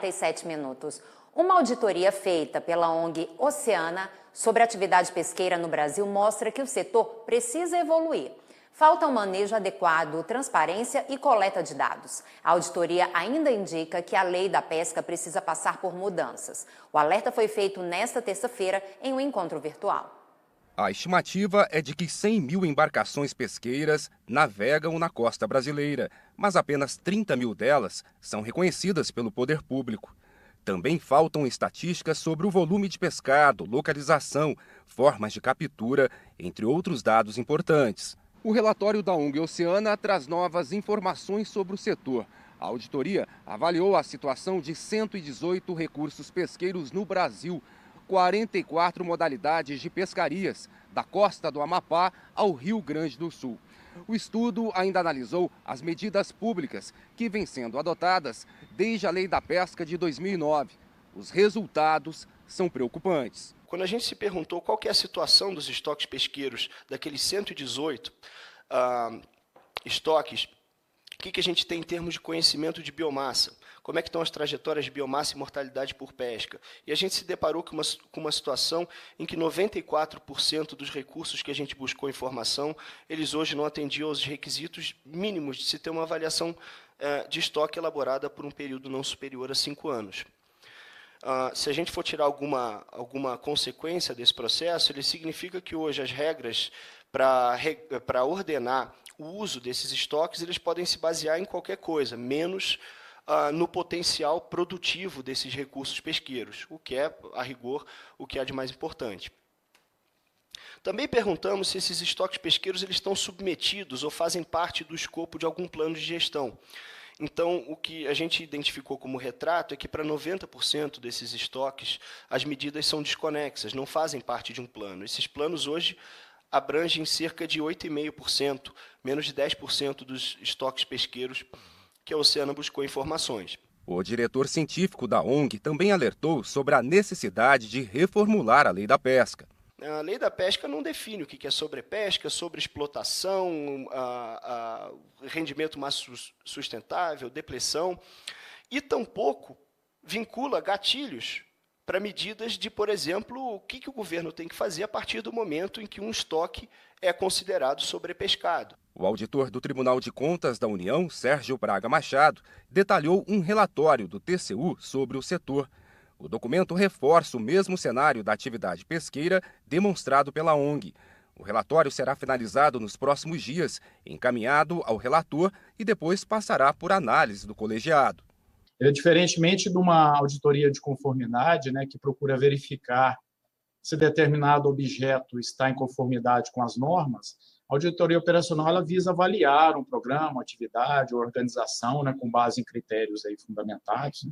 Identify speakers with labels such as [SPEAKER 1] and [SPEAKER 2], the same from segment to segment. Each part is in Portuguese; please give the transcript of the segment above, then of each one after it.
[SPEAKER 1] 47 minutos. Uma auditoria feita pela ONG Oceana sobre a atividade pesqueira no Brasil mostra que o setor precisa evoluir. Falta um manejo adequado, transparência e coleta de dados. A auditoria ainda indica que a lei da pesca precisa passar por mudanças. O alerta foi feito nesta terça-feira em um encontro virtual.
[SPEAKER 2] A estimativa é de que 100 mil embarcações pesqueiras navegam na costa brasileira, mas apenas 30 mil delas são reconhecidas pelo poder público. Também faltam estatísticas sobre o volume de pescado, localização, formas de captura, entre outros dados importantes. O relatório da ONG Oceana traz novas informações sobre o setor. A auditoria avaliou a situação de 118 recursos pesqueiros no Brasil, 44 modalidades de pescarias, da costa do Amapá ao Rio Grande do Sul. O estudo ainda analisou as medidas públicas que vêm sendo adotadas desde a Lei da Pesca de 2009. Os resultados são preocupantes.
[SPEAKER 3] Quando a gente se perguntou qual que é a situação dos estoques pesqueiros, daqueles 118 estoques, o que a gente tem em termos de conhecimento de biomassa? Como é que estão as trajetórias de biomassa e mortalidade por pesca? E a gente se deparou com uma situação em que 94% dos recursos que a gente buscou informação, eles hoje não atendiam aos requisitos mínimos de se ter uma avaliação de estoque elaborada por um período não superior a 5 anos. Se a gente for tirar alguma consequência desse processo, ele significa que hoje as regras para ordenar o uso desses estoques, eles podem se basear em qualquer coisa, menos no potencial produtivo desses recursos pesqueiros, o que é, a rigor, o que é de mais importante. Também perguntamos se esses estoques pesqueiros eles estão submetidos ou fazem parte do escopo de algum plano de gestão. Então, o que a gente identificou como retrato é que, para 90% desses estoques, as medidas são desconexas, não fazem parte de um plano. Esses planos, hoje, abrangem cerca de 8,5%, menos de 10% dos estoques pesqueiros que a Oceana buscou informações.
[SPEAKER 2] O diretor científico da ONG também alertou sobre a necessidade de reformular a Lei da Pesca.
[SPEAKER 3] A Lei da Pesca não define o que é sobrepesca, sobreexplotação, rendimento mais sustentável, depressão, e tampouco vincula gatilhos para medidas de, por exemplo, o que o governo tem que fazer a partir do momento em que um estoque é considerado sobrepescado.
[SPEAKER 2] O auditor do Tribunal de Contas da União, Sérgio Braga Machado, detalhou um relatório do TCU sobre o setor. O documento reforça o mesmo cenário da atividade pesqueira demonstrado pela ONG. O relatório será finalizado nos próximos dias, encaminhado ao relator e depois passará por análise do colegiado.
[SPEAKER 4] Diferentemente de uma auditoria de conformidade, que procura verificar se determinado objeto está em conformidade com as normas, a auditoria operacional ela visa avaliar um programa, uma atividade, uma organização, com base em critérios aí fundamentados,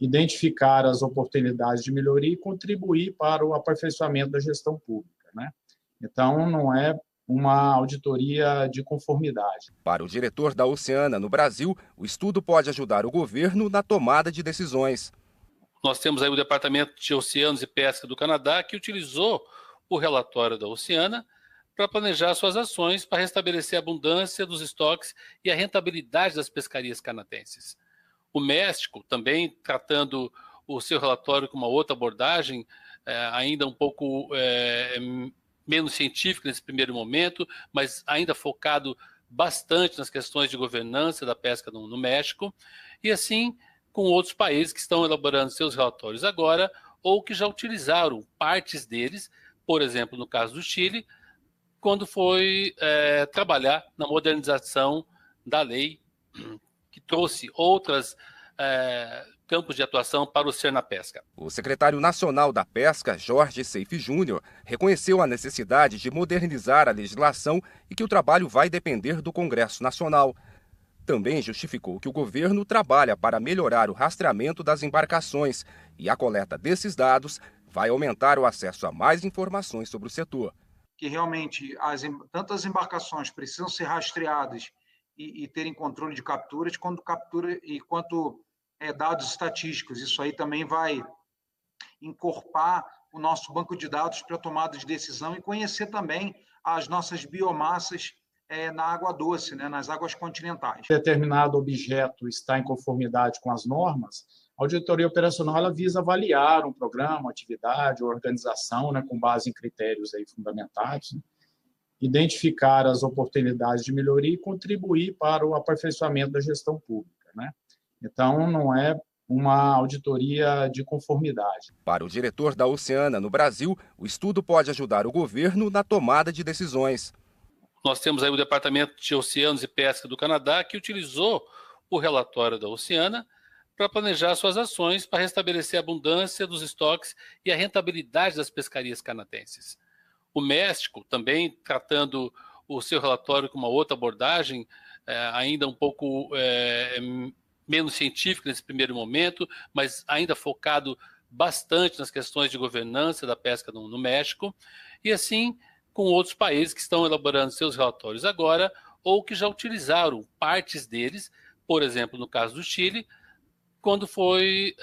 [SPEAKER 4] identificar as oportunidades de melhoria e contribuir para o aperfeiçoamento da gestão pública. Então, não é uma auditoria de conformidade.
[SPEAKER 2] Para o diretor da Oceana no Brasil, o estudo pode ajudar o governo na tomada de decisões.
[SPEAKER 5] Nós temos aí o Departamento de Oceanos e Pesca do Canadá, que utilizou o relatório da Oceana para planejar suas ações para restabelecer a abundância dos estoques e a rentabilidade das pescarias canadenses. O México, também tratando o seu relatório com uma outra abordagem, ainda um pouco menos científica nesse primeiro momento, mas ainda focado bastante nas questões de governança da pesca no México, e assim com outros países que estão elaborando seus relatórios agora, ou que já utilizaram partes deles, por exemplo, no caso do Chile, quando foi trabalhar na modernização da lei, que trouxe outros campos de atuação para o ser na pesca.
[SPEAKER 2] O secretário nacional da Pesca, Jorge Seife Júnior, reconheceu a necessidade de modernizar a legislação e que o trabalho vai depender do Congresso Nacional. Também justificou que o governo trabalha para melhorar o rastreamento das embarcações e a coleta desses dados vai aumentar o acesso a mais informações sobre o setor.
[SPEAKER 6] Que realmente tantas embarcações precisam ser rastreadas e terem controle de capturas, quanto dados estatísticos. Isso aí também vai incorporar o nosso banco de dados para tomada de decisão e conhecer também as nossas biomassas na água doce, nas águas continentais.
[SPEAKER 4] Determinado objeto está em conformidade com as normas, A auditoria operacional ela visa avaliar um programa, uma atividade, uma organização, né, com base em critérios aí fundamentados, né, identificar as oportunidades de melhoria e contribuir para o aperfeiçoamento da gestão pública, né? Então, não é uma auditoria de conformidade.
[SPEAKER 2] Para o diretor da Oceana no Brasil, o estudo pode ajudar o governo na tomada de decisões.
[SPEAKER 5] Nós temos aí o Departamento de Oceanos e Pesca do Canadá, que utilizou o relatório da Oceana para planejar suas ações para restabelecer a abundância dos estoques e a rentabilidade das pescarias canadenses. O México, também tratando o seu relatório com uma outra abordagem, ainda um pouco menos científica nesse primeiro momento, mas ainda focado bastante nas questões de governança da pesca no México, e assim com outros países que estão elaborando seus relatórios agora, ou que já utilizaram partes deles, por exemplo, no caso do Chile, quando foi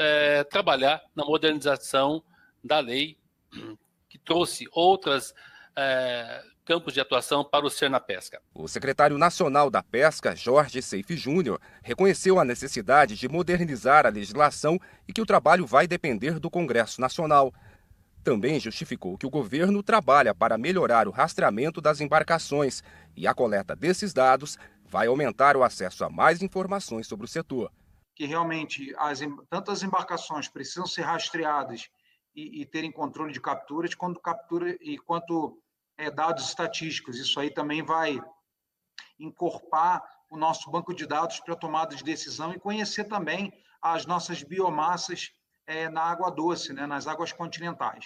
[SPEAKER 5] trabalhar na modernização da lei, que trouxe outros campos de atuação para o ser na pesca.
[SPEAKER 2] O secretário nacional da Pesca, Jorge Seife Júnior, reconheceu a necessidade de modernizar a legislação e que o trabalho vai depender do Congresso Nacional. Também justificou que o governo trabalha para melhorar o rastreamento das embarcações e a coleta desses dados vai aumentar o acesso a mais informações sobre o setor.
[SPEAKER 6] Que realmente tantas embarcações precisam ser rastreadas e terem controle de capturas, quanto dados estatísticos. Isso aí também vai encorpar o nosso banco de dados para tomada de decisão e conhecer também as nossas biomassas na água doce, né, nas águas continentais.